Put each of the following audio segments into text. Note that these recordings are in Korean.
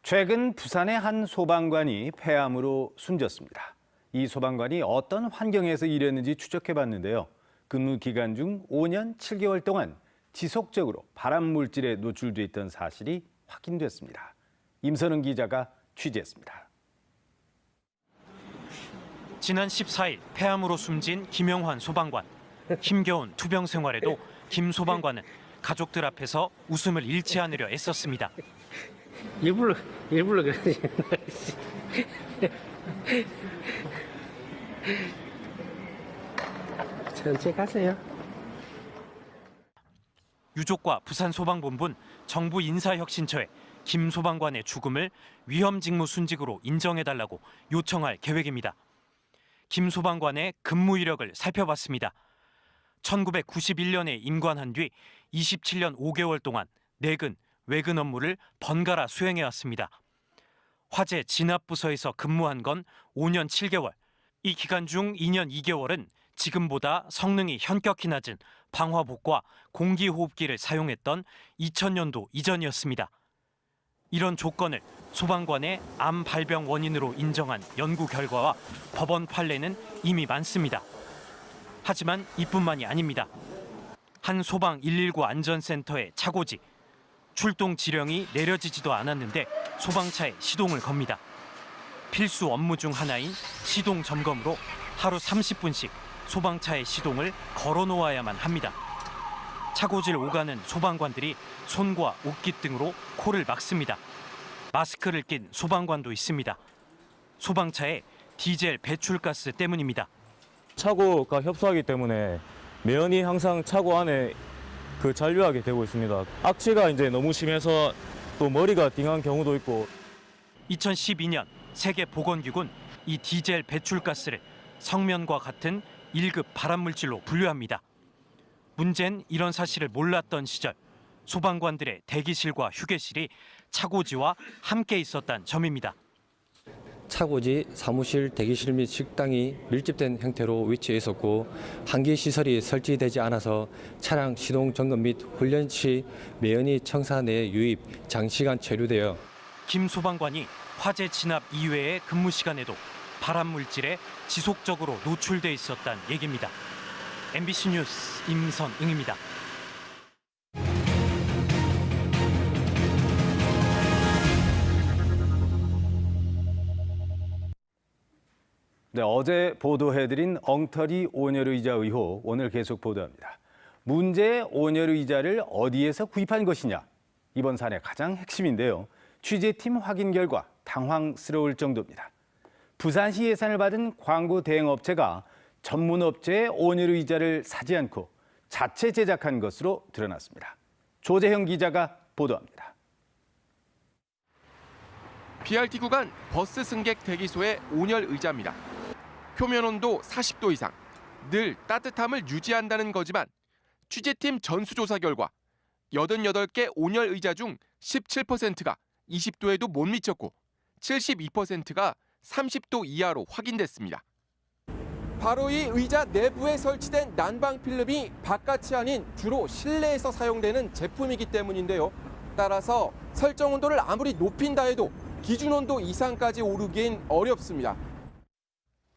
최근 부산의 한 소방관이 폐암으로 숨졌습니다. 이 소방관이 어떤 환경에서 일했는지 추적해봤는데요. 근무 기간 중 5년 7개월 동안 지속적으로 발암 물질에 노출돼 있던 사실이 확인됐습니다. 임선웅 기자가 취재했습니다. 지난 14일 폐암으로 숨진 김영환 소방관. 힘겨운 투병 생활에도 김 소방관은 가족들 앞에서 웃음을 잃지 않으려 애썼습니다. 일부러 그러지. 천천히 가세요. 유족과 부산소방본부는 정부 인사혁신처에 김 소방관의 죽음을 위험직무순직으로 인정해달라고 요청할 계획입니다. 김 소방관의 근무 이력을 살펴봤습니다. 1991년에 임관한 뒤 27년 5개월 동안 내근, 외근 업무를 번갈아 수행해왔습니다. 화재 진압부서에서 근무한 건 5년 7개월. 이 기간 중 2년 2개월은 지금보다 성능이 현격히 낮은 방화복과 공기호흡기를 사용했던 2000년도 이전이었습니다. 이런 조건을 소방관의 암 발병 원인으로 인정한 연구 결과와 법원 판례는 이미 많습니다. 하지만 이뿐만이 아닙니다. 한 소방 119 안전센터의 차고지. 출동 지령이 내려지지도 않았는데 소방차에 시동을 겁니다. 필수 업무 중 하나인 시동 점검으로 하루 30분씩 소방차의 시동을 걸어놓아야만 합니다. 차고지를 오가는 소방관들이 손과 옷깃 등으로 코를 막습니다. 마스크를 낀 소방관도 있습니다. 소방차의 디젤 배출가스 때문입니다. 차고가 협소하기 때문에 매연이 항상 차고 안에 잔류하게 되고 있습니다. 악취가 이제 너무 심해서 또 머리가 띵한 경우도 있고. 2012년 세계보건기구는 이 디젤 배출가스를 성면과 같은 1급 발암물질로 분류합니다. 문제는 이런 사실을 몰랐던 시절 소방관들의 대기실과 휴게실이 차고지와 함께 있었다는 점입니다. 차고지, 사무실, 대기실 및 식당이 밀집된 형태로 위치해 있었고 환기 시설이 설치되지 않아서 차량 시동 점검 및 훈련 시 매연이 청사 내 유입, 장시간 체류되어 김 소방관이 화재 진압 이외의 근무 시간에도 발암 물질에 지속적으로 노출돼 있었다는 얘기입니다. MBC 뉴스 임선응입니다. 네, 어제 보도해드린 엉터리 온열의자 의혹 오늘 계속 보도합니다. 문제의 온열의자를 어디에서 구입한 것이냐? 이번 사안의 가장 핵심인데요. 취재팀 확인 결과 당황스러울 정도입니다. 부산시 예산을 받은 광고 대행업체가 전문업체의 온열의자를 사지 않고 자체 제작한 것으로 드러났습니다. 조재형 기자가 보도합니다. BRT 구간 버스 승객 대기소의 온열 의자입니다. 표면 온도 40도 이상, 늘 따뜻함을 유지한다는 거지만 취재팀 전수조사 결과 88개 온열 의자 중 17%가 20도에도 못 미쳤고 72%가 30도 이하로 확인됐습니다. 바로 이 의자 내부에 설치된 난방 필름이 바깥이 아닌 주로 실내에서 사용되는 제품이기 때문인데요. 따라서 설정 온도를 아무리 높인다 해도 기준 온도 이상까지 오르긴 어렵습니다.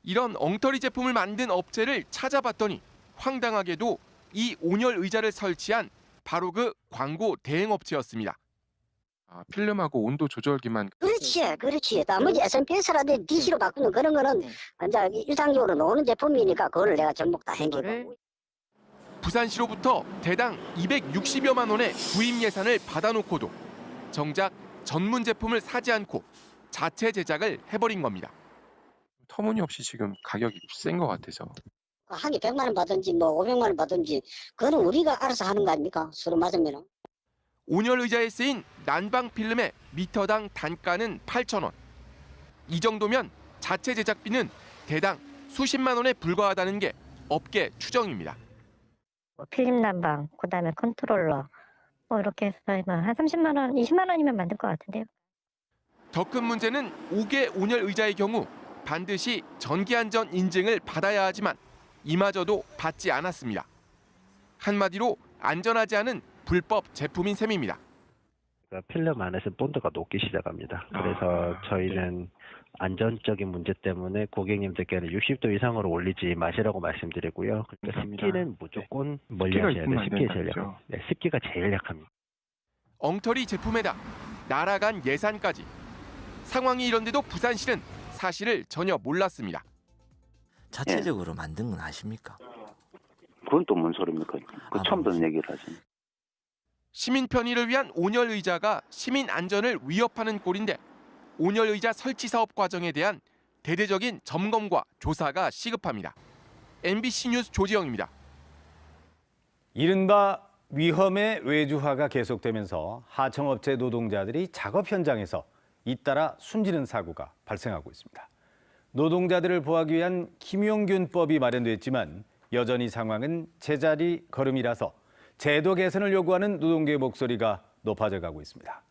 이런 엉터리 제품을 만든 업체를 찾아봤더니 황당하게도 이 온열 의자를 설치한 바로 그 광고 대행업체였습니다. 필름하고 온도 조절기만. 그렇지. 나머지 SNPS라든지 DC로 바꾸는 그런 거는 이제 일상적으로 나오는 제품이니까 그걸 내가 전부 다 한 거고. 부산시로부터 대당 260여만 원의 구입 예산을 받아놓고도 정작 전문 제품을 사지 않고 자체 제작을 해버린 겁니다. 터무니없이 지금 가격이 센 것 같아서. 한 개 100만 원 받든지 뭐 500만 원 받든지 그거는 우리가 알아서 하는 거 아닙니까? 서로 맞으면. 온열 의자에 쓰인 난방 필름의 미터당 단가는 8,000원. 이 정도면 자체 제작비는 대당 수십만 원에 불과하다는 게 업계 추정입니다. 필름 난방, 그다음에 컨트롤러 이렇게 해서 한 30만 원, 20만 원이면 만들 것 같은데요. 더 큰 문제는 5개 온열 의자의 경우 반드시 전기안전 인증을 받아야 하지만 이마저도 받지 않았습니다. 한마디로 안전하지 않은 불법 제품인 셈입니다. 필름 안에서 본드가 녹기 시작합니다. 그래서 저희는 안전적인 문제 때문에 고객님들께는 60도 이상으로 올리지 마시라고 말씀드리고요. 그러니까 습기는 무조건 멀리 하셔야 돼요. 습기가 제일 약합니다. 네, 습기가 제일 약합니다. 엉터리 제품에다 날아간 예산까지. 상황이 이런데도 부산시는 사실을 전혀 몰랐습니다. 자체적으로 만든 건 아십니까? 그건 또 뭔 소리입니까? 처음 듣는 얘기를 하시네. 시민 편의를 위한 온열 의자가 시민 안전을 위협하는 꼴인데 온열 의자 설치 사업 과정에 대한 대대적인 점검과 조사가 시급합니다. MBC 뉴스 조지영입니다. 이른바 위험의 외주화가 계속되면서 하청업체 노동자들이 작업 현장에서 잇따라 숨지는 사고가 발생하고 있습니다. 노동자들을 보호하기 위한 김용균법이 마련됐지만 여전히 상황은 제자리 걸음이라서 제도 개선을 요구하는 노동계의 목소리가 높아져 가고 있습니다.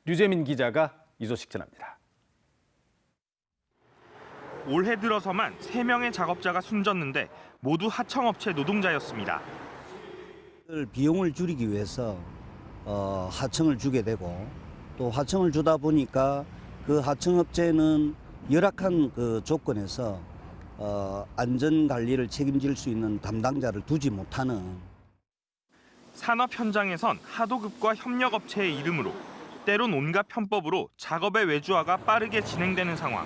류재민 기자가 이 소식 전합니다. 올해 들어서만 3명의 작업자가 숨졌는데 모두 하청업체 노동자였습니다. 비용을 줄이기 위해서 하청을 주게 되고 또 하청을 주다 보니까 그 하청업체는 열악한 그 조건에서 안전 관리를 책임질 수 있는 담당자를 두지 못하는. 산업 현장에선 하도급과 협력업체의 이름으로 때론 온갖 편법으로 작업의 외주화가 빠르게 진행되는 상황.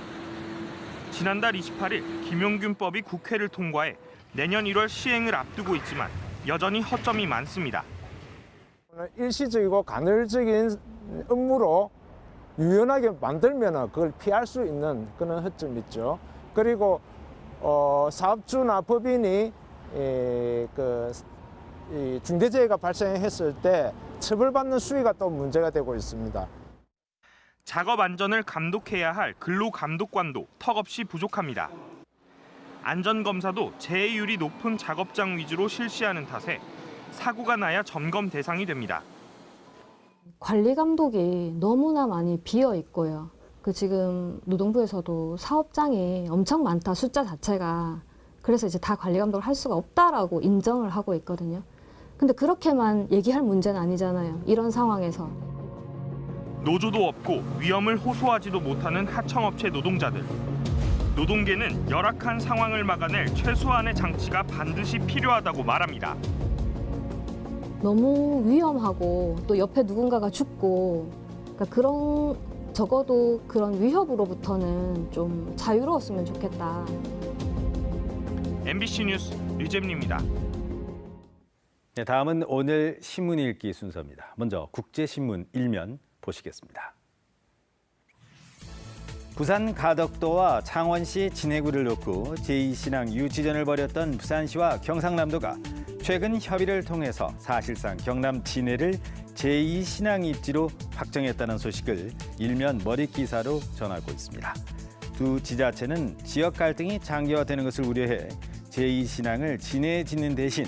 지난달 28일 김용균법이 국회를 통과해 내년 1월 시행을 앞두고 있지만 여전히 허점이 많습니다. 일시적이고 간헐적인 업무로 유연하게 만들면 그걸 피할 수 있는 그런 허점이 있죠. 그리고 사업주나 법인이 중대재해가 발생했을 때 처벌받는 수위가 또 문제가 되고 있습니다. 작업 안전을 감독해야 할 근로감독관도 턱없이 부족합니다. 안전검사도 재해율이 높은 작업장 위주로 실시하는 탓에 사고가 나야 점검 대상이 됩니다. 관리 감독이 너무나 많이 비어 있고요. 지금 노동부에서도 사업장이 엄청 많다, 숫자 자체가. 그래서 이제 다 관리 감독을 할 수가 없다라고 인정을 하고 있거든요. 근데 그렇게만 얘기할 문제는 아니잖아요. 이런 상황에서. 노조도 없고 위험을 호소하지도 못하는 하청업체 노동자들. 노동계는 열악한 상황을 막아낼 최소한의 장치가 반드시 필요하다고 말합니다. 너무 위험하고 또 옆에 누군가가 죽고 그러니까 적어도 그런 위협으로부터는 좀 자유로웠으면 좋겠다. MBC 뉴스 류재민입니다. 네, 다음은 오늘 신문 읽기 순서입니다. 먼저 국제신문 1면 보시겠습니다. 부산 가덕도와 창원시 진해구를 놓고 제2신항 유치전을 벌였던 부산시와 경상남도가 최근 협의를 통해서 사실상 경남 진해를 제2신항 입지로 확정했다는 소식을 일면 머릿 기사로 전하고 있습니다. 두 지자체는 지역 갈등이 장기화되는 것을 우려해 제2신항을 진해에 짓는 대신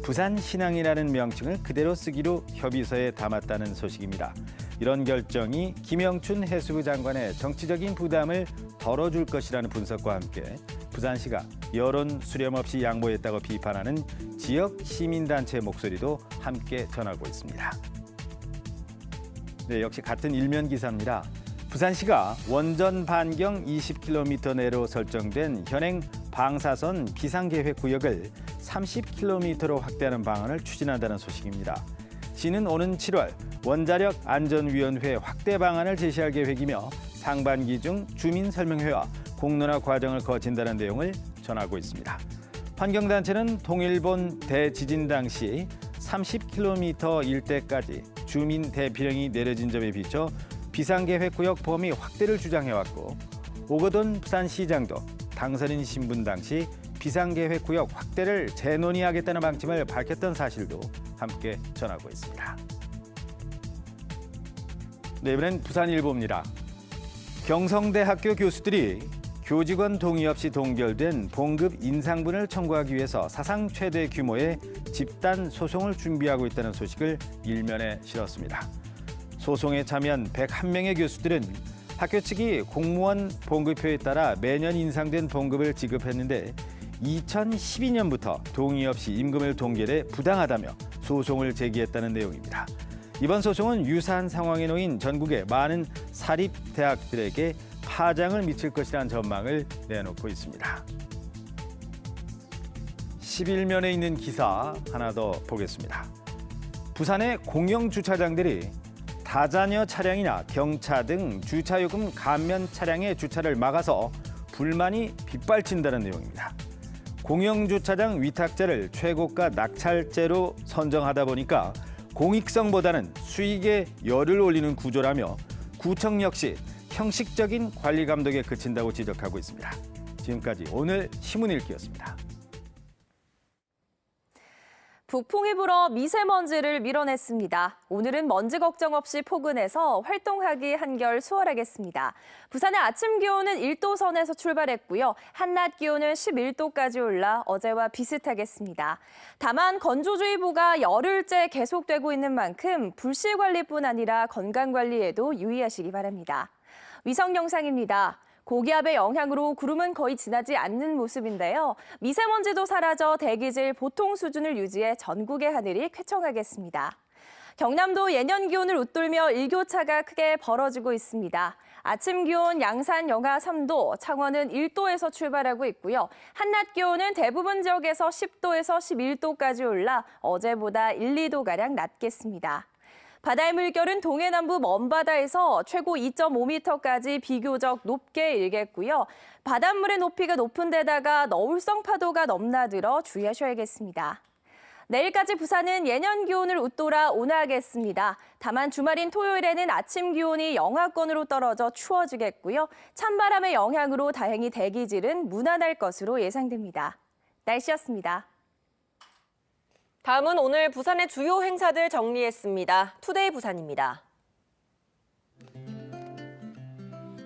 부산신항이라는 명칭을 그대로 쓰기로 협의서에 담았다는 소식입니다. 이런 결정이 김영춘 해수부 장관의 정치적인 부담을 덜어줄 것이라는 분석과 함께 부산시가 여론 수렴 없이 양보했다고 비판하는 지역 시민단체 목소리도 함께 전하고 있습니다. 네, 역시 같은 일면 기사입니다. 부산시가 원전 반경 20km 내로 설정된 현행 방사선 비상계획구역을 30km로 확대하는 방안을 추진한다는 소식입니다. 시는 오는 7월 원자력 안전위원회 확대 방안을 제시할 계획이며 상반기 중 주민설명회와 공론화 과정을 거친다는 내용을 전하고 있습니다. 환경단체는 동일본 대지진 당시 30km 일대까지 주민 대피령이 내려진 점에 비춰 비상계획구역 범위 확대를 주장해왔고 오거돈 부산시장도 당선인 신분 당시 비상계획구역 확대를 재논의하겠다는 방침을 밝혔던 사실도 함께 전하고 있습니다. 네, 이번엔 부산일보입니다. 경성대학교 교수들이 교직원 동의 없이 동결된 봉급 인상분을 청구하기 위해서 사상 최대 규모의 집단 소송을 준비하고 있다는 소식을 일면에 실었습니다. 소송에 참여한 101명의 교수들은 학교 측이 공무원 봉급표에 따라 매년 인상된 봉급을 지급했는데 2012년부터 동의 없이 임금을 동결해 부당하다며 소송을 제기했다는 내용입니다. 이번 소송은 유사한 상황에 놓인 전국의 많은 사립대학들에게 파장을 미칠 것이라는 전망을 내놓고 있습니다. 11면에 있는 기사 하나 더 보겠습니다. 부산의 공영주차장들이 다자녀 차량이나 경차 등 주차요금 감면 차량의 주차를 막아서 불만이 빗발친다는 내용입니다. 공영주차장 위탁제를 최고가 낙찰제로 선정하다 보니까 공익성보다는 수익에 열을 올리는 구조라며 구청 역시 형식적인 관리 감독에 그친다고 지적하고 있습니다. 지금까지 오늘 신문 읽기였습니다. 북풍이 불어 미세먼지를 밀어냈습니다. 오늘은 먼지 걱정 없이 포근해서 활동하기 한결 수월하겠습니다. 부산의 아침 기온은 1도 선에서 출발했고요. 한낮 기온은 11도까지 올라 어제와 비슷하겠습니다. 다만 건조주의보가 열흘째 계속되고 있는 만큼 불씨 관리뿐 아니라 건강 관리에도 유의하시기 바랍니다. 위성 영상입니다. 고기압의 영향으로 구름은 거의 지나지 않는 모습인데요. 미세먼지도 사라져 대기질 보통 수준을 유지해 전국의 하늘이 쾌청하겠습니다. 경남도 예년 기온을 웃돌며 일교차가 크게 벌어지고 있습니다. 아침 기온 양산 영하 3도, 창원은 1도에서 출발하고 있고요. 한낮 기온은 대부분 지역에서 10도에서 11도까지 올라 어제보다 1, 2도가량 낮겠습니다. 바다의 물결은 동해남부 먼바다에서 최고 2.5m까지 비교적 높게 일겠고요. 바닷물의 높이가 높은 데다가 너울성 파도가 넘나들어 주의하셔야겠습니다. 내일까지 부산은 예년 기온을 웃돌아 온화하겠습니다. 다만 주말인 토요일에는 아침 기온이 영하권으로 떨어져 추워지겠고요. 찬바람의 영향으로 다행히 대기질은 무난할 것으로 예상됩니다. 날씨였습니다. 다음은 오늘 부산의 주요 행사들 정리했습니다. 투데이 부산입니다.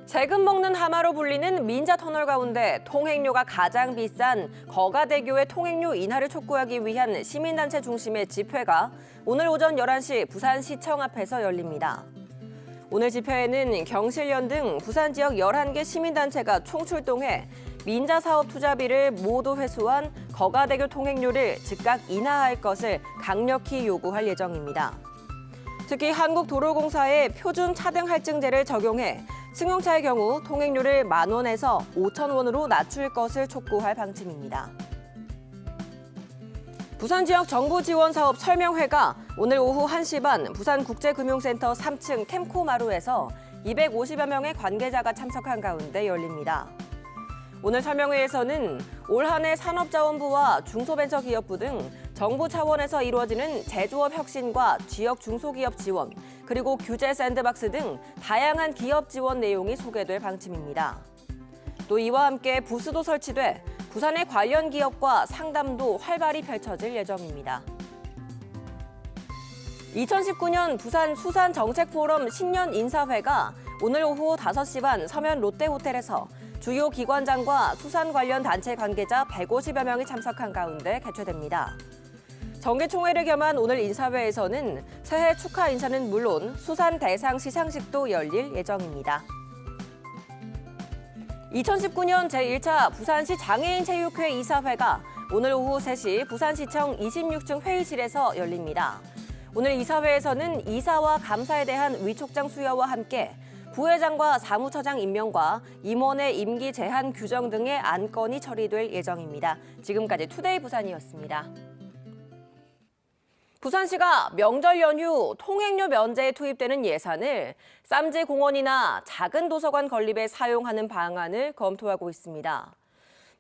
세금 먹는 하마로 불리는 민자터널 가운데 통행료가 가장 비싼 거가대교의 통행료 인하를 촉구하기 위한 시민단체 중심의 집회가 오늘 오전 11시 부산시청 앞에서 열립니다. 오늘 집회에는 경실련 등 부산 지역 11개 시민단체가 총출동해 민자사업 투자비를 모두 회수한 거가대교 통행료를 즉각 인하할 것을 강력히 요구할 예정입니다. 특히 한국도로공사의 표준 차등 할증제를 적용해 승용차의 경우 통행료를 10,000원에서 5,000원으로 낮출 것을 촉구할 방침입니다. 부산 지역 정부 지원 사업 설명회가 오늘 오후 1시 반 부산국제금융센터 3층 템코마루에서 250여 명의 관계자가 참석한 가운데 열립니다. 오늘 설명회에서는 올 한 해 산업자원부와 중소벤처기업부 등 정부 차원에서 이루어지는 제조업 혁신과 지역 중소기업 지원, 그리고 규제 샌드박스 등 다양한 기업 지원 내용이 소개될 방침입니다. 또 이와 함께 부스도 설치돼 부산의 관련 기업과 상담도 활발히 펼쳐질 예정입니다. 2019년 부산 수산정책포럼 신년 인사회가 오늘 오후 5시 반 서면 롯데호텔에서 주요 기관장과 수산 관련 단체 관계자 150여 명이 참석한 가운데 개최됩니다. 정기총회를 겸한 오늘 인사회에서는 새해 축하 인사는 물론 수산 대상 시상식도 열릴 예정입니다. 2019년 제1차 부산시 장애인 체육회 이사회가 오늘 오후 3시 부산시청 26층 회의실에서 열립니다. 오늘 이사회에서는 이사와 감사에 대한 위촉장 수여와 함께 부회장과 사무처장 임명과 임원의 임기 제한 규정 등의 안건이 처리될 예정입니다. 지금까지 투데이 부산이었습니다. 부산시가 명절 연휴 통행료 면제에 투입되는 예산을 쌈지 공원이나 작은 도서관 건립에 사용하는 방안을 검토하고 있습니다.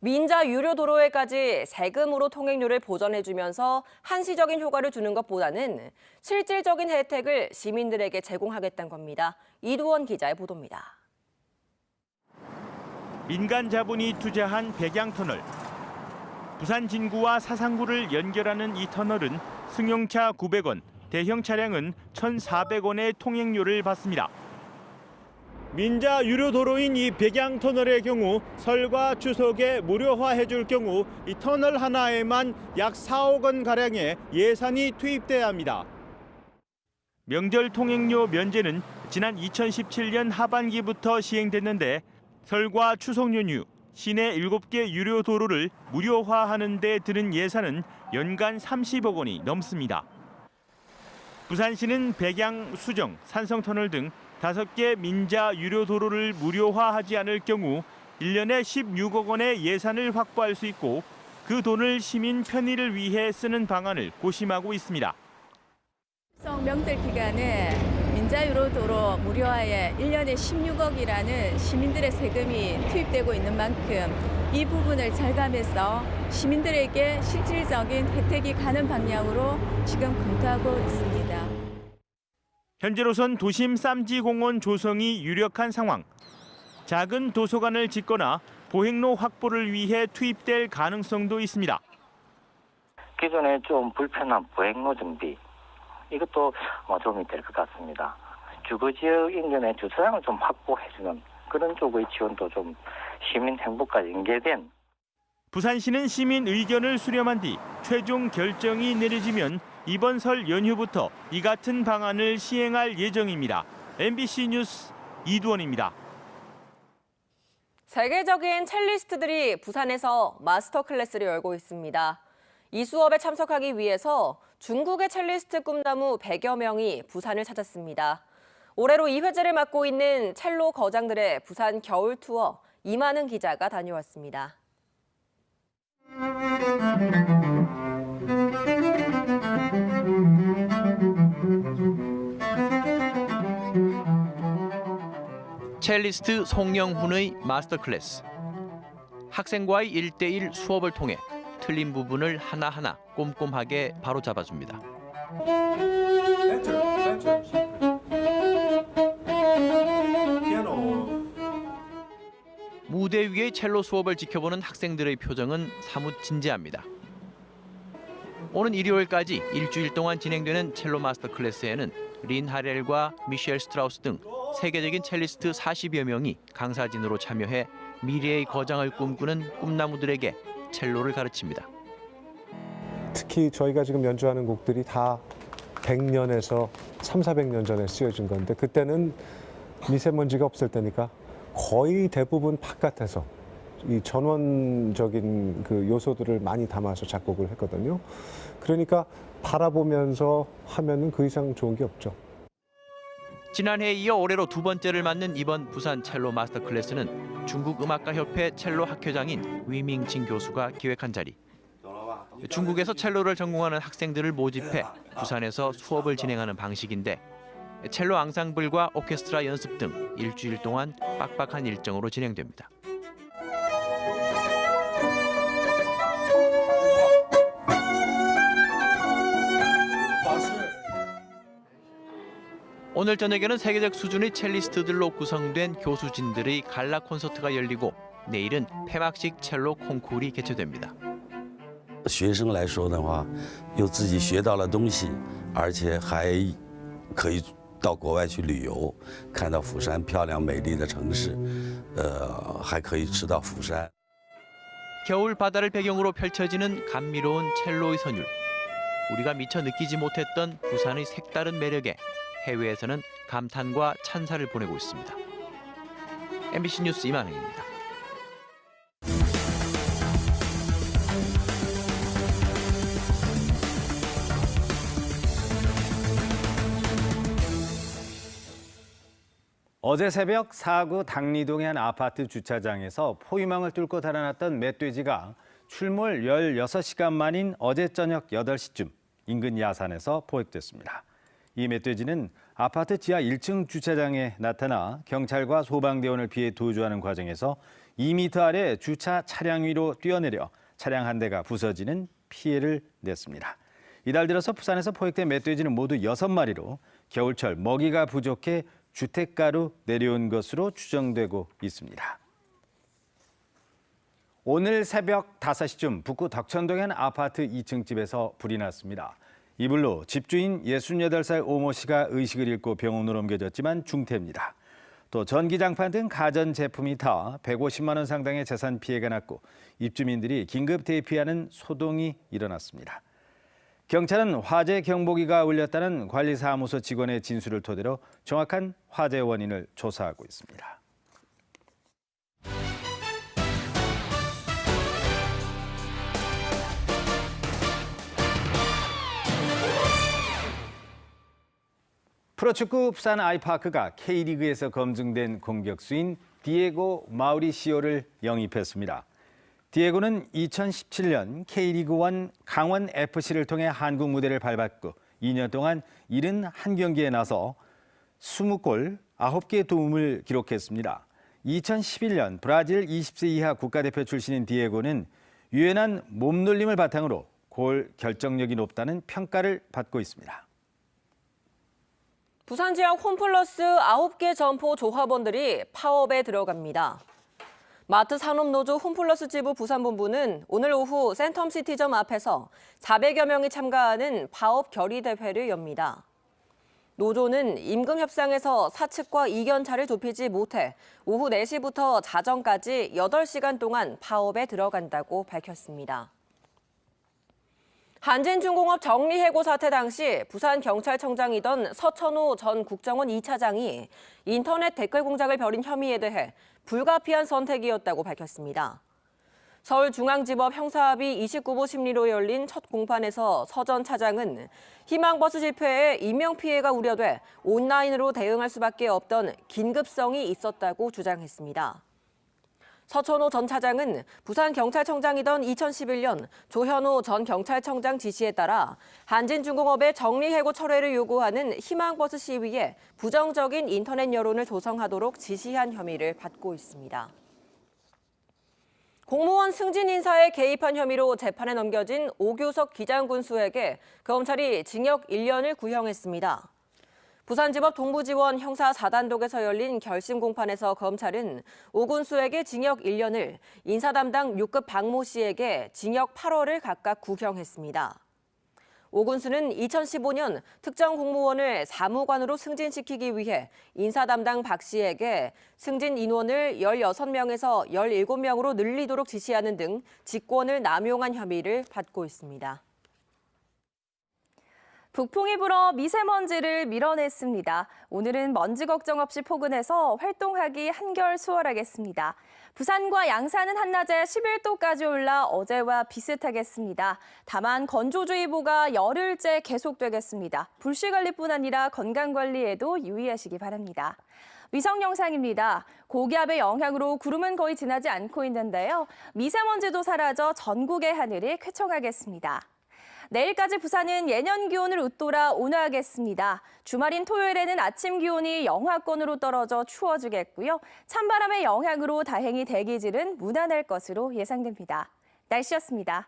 민자 유료 도로에까지 세금으로 통행료를 보전해주면서 한시적인 효과를 주는 것보다는 실질적인 혜택을 시민들에게 제공하겠다는 겁니다. 이두원 기자의 보도입니다. 민간 자본이 투자한 백양터널. 부산 진구와 사상구를 연결하는 이 터널은 승용차 900원, 대형 차량은 1,400원의 통행료를 받습니다. 민자 유료 도로인 이 백양터널의 경우 설과 추석에 무료화해줄 경우 이 터널 하나에만 약 4억 원 가량의 예산이 투입돼야 합니다. 명절 통행료 면제는 지난 2017년 하반기부터 시행됐는데 설과 추석 연휴 시내 7개 유료 도로를 무료화하는 데 드는 예산은 연간 30억 원이 넘습니다. 부산시는 백양, 수정, 산성터널 등 5개 민자 유료 도로를 무료화하지 않을 경우 1년에 16억 원의 예산을 확보할 수 있고 그 돈을 시민 편의를 위해 쓰는 방안을 고심하고 있습니다. 명절 기간에 민자유로 도로 무료화에 1년에 16억이라는 시민들의 세금이 투입되고 있는 만큼 이 부분을 절감해서 시민들에게 실질적인 혜택이 가는 방향으로 지금 검토하고 있습니다. 현재로선 도심 쌈지공원 조성이 유력한 상황. 작은 도서관을 짓거나 보행로 확보를 위해 투입될 가능성도 있습니다. 기존에 좀 불편한 보행로 정비, 이것도 도움이 될 것 같습니다. 주거지역 인근에 주차장을 좀 확보해주는 그런 쪽의 지원도 좀 시민 행복과 연계된. 부산시는 시민 의견을 수렴한 뒤 최종 결정이 내려지면 이번 설 연휴부터 이 같은 방안을 시행할 예정입니다. MBC 뉴스 이두원입니다. 세계적인 첼리스트들이 부산에서 마스터 클래스를 열고 있습니다. 이 수업에 참석하기 위해서 중국의 첼리스트 꿈나무 100여 명이 부산을 찾았습니다. 올해로 2회째를 맡고 있는 첼로 거장들의 부산 겨울 투어 이만은 기자가 다녀왔습니다. 첼리스트 송영훈의 마스터 클래스. 학생과의 1대1 수업을 통해 틀린 부분을 하나하나 꼼꼼하게 바로잡아줍니다. 무대 위의 첼로 수업을 지켜보는 학생들의 표정은 사뭇 진지합니다. 오는 일요일까지 일주일 동안 진행되는 첼로 마스터 클래스에는 린 하렐과 미셸 스트라우스 등 세계적인 첼리스트 40여 명이 강사진으로 참여해 미래의 거장을 꿈꾸는 꿈나무들에게 첼로를 가르칩니다. 특히 저희가 지금 연주하는 곡들이 다 100년에서 300~400년 전에 쓰여진 건데 그때는 미세먼지가 없을 때니까 거의 대부분 바깥에서 이 전원적인 그 요소들을 많이 담아서 작곡을 했거든요. 그러니까 바라보면서 하면은 그 이상 좋은 게 없죠. 지난해에 이어 올해로 2번째를 맞는 이번 부산 첼로 마스터 클래스는 중국음악가협회 첼로 학회장인 위밍칭 교수가 기획한 자리. 중국에서 첼로를 전공하는 학생들을 모집해 부산에서 수업을 진행하는 방식인데 첼로 앙상블과 오케스트라 연습 등 일주일 동안 빡빡한 일정으로 진행됩니다. 오늘 저녁에는 세계적 수준의 첼리스트들로 구성된 교수진들의 갈라 콘서트가 열리고 내일은 폐막식 첼로 콩쿠르이 개최됩니다. 学生来说的话，又自己学到了东西，而且还可以到国外去旅游，看到釜山漂亮美丽的城市，还可以吃到釜山。 겨울 바다를 배경으로 펼쳐지는 감미로운 첼로의 선율. 우리가 미처 느끼지 못했던 부산의 색다른 매력에 해외에서는 감탄과 찬사를 보내고 있습니다. MBC 뉴스 이만행입니다. 어제 새벽 사구 당리동의 한 아파트 주차장에서 포위망을 뚫고 달아났던 멧돼지가 출몰 16시간 만인 어제 저녁 8시쯤 인근 야산에서 포획됐습니다. 이 멧돼지는 아파트 지하 1층 주차장에 나타나 경찰과 소방대원을 피해 도주하는 과정에서 2m 아래 주차 차량 위로 뛰어내려 차량 한 대가 부서지는 피해를 냈습니다. 이달 들어서 부산에서 포획된 멧돼지는 모두 6마리로 겨울철 먹이가 부족해 주택가로 내려온 것으로 추정되고 있습니다. 오늘 새벽 5시쯤 북구 덕천동의 한 아파트 2층 집에서 불이 났습니다. 이 불로 집주인 68살 오모 씨가 의식을 잃고 병원으로 옮겨졌지만 중태입니다. 또 전기장판 등 가전제품이 타 150만 원 상당의 재산 피해가 났고 입주민들이 긴급 대피하는 소동이 일어났습니다. 경찰은 화재 경보기가 울렸다는 관리사무소 직원의 진술을 토대로 정확한 화재 원인을 조사하고 있습니다. 프로축구 부산 아이파크가 K리그에서 검증된 공격수인 디에고 마우리시오를 영입했습니다. 디에고는 2017년 K리그1 강원FC를 통해 한국 무대를 밟았고 2년 동안 71경기에 나서 20골 9개의 도움을 기록했습니다. 2011년 브라질 20세 이하 국가대표 출신인 디에고는 유연한 몸놀림을 바탕으로 골 결정력이 높다는 평가를 받고 있습니다. 부산 지역 홈플러스 9개 점포 조합원들이 파업에 들어갑니다. 마트 산업노조 홈플러스 지부 부산본부는 오늘 오후 센텀시티점 앞에서 400여 명이 참가하는 파업 결의대회를 엽니다. 노조는 임금 협상에서 사측과 이견차를 좁히지 못해 오후 4시부터 자정까지 8시간 동안 파업에 들어간다고 밝혔습니다. 한진중공업 정리해고 사태 당시 부산경찰청장이던 서천호 전 국정원 2차장이 인터넷 댓글 공작을 벌인 혐의에 대해 불가피한 선택이었다고 밝혔습니다. 서울중앙지법 형사합의 29부 심리로 열린 첫 공판에서 서 전 차장은 희망버스 집회에 인명피해가 우려돼 온라인으로 대응할 수밖에 없던 긴급성이 있었다고 주장했습니다. 서천호 전 차장은 부산경찰청장이던 2011년 조현호 전 경찰청장 지시에 따라 한진중공업의 정리해고 철회를 요구하는 희망버스 시위에 부정적인 인터넷 여론을 조성하도록 지시한 혐의를 받고 있습니다. 공무원 승진 인사에 개입한 혐의로 재판에 넘겨진 오규석 기장군수에게 검찰이 징역 1년을 구형했습니다. 부산지법 동부지원 형사 4단독에서 열린 결심 공판에서 검찰은 오 군수에게 징역 1년을, 인사 담당 6급 박모 씨에게 징역 8월을 각각 구형했습니다. 오 군수는 2015년 특정 공무원을 사무관으로 승진시키기 위해 인사 담당 박 씨에게 승진 인원을 16명에서 17명으로 늘리도록 지시하는 등 직권을 남용한 혐의를 받고 있습니다. 북풍이 불어 미세먼지를 밀어냈습니다. 오늘은 먼지 걱정 없이 포근해서 활동하기 한결 수월하겠습니다. 부산과 양산은 한낮에 11도까지 올라 어제와 비슷하겠습니다. 다만 건조주의보가 열흘째 계속되겠습니다. 불씨관리뿐 아니라 건강관리에도 유의하시기 바랍니다. 위성 영상입니다. 고기압의 영향으로 구름은 거의 지나지 않고 있는데요. 미세먼지도 사라져 전국의 하늘이 쾌청하겠습니다. 내일까지 부산은 예년 기온을 웃돌아 온화하겠습니다. 주말인 토요일에는 아침 기온이 영하권으로 떨어져 추워지겠고요. 찬바람의 영향으로 다행히 대기질은 무난할 것으로 예상됩니다. 날씨였습니다.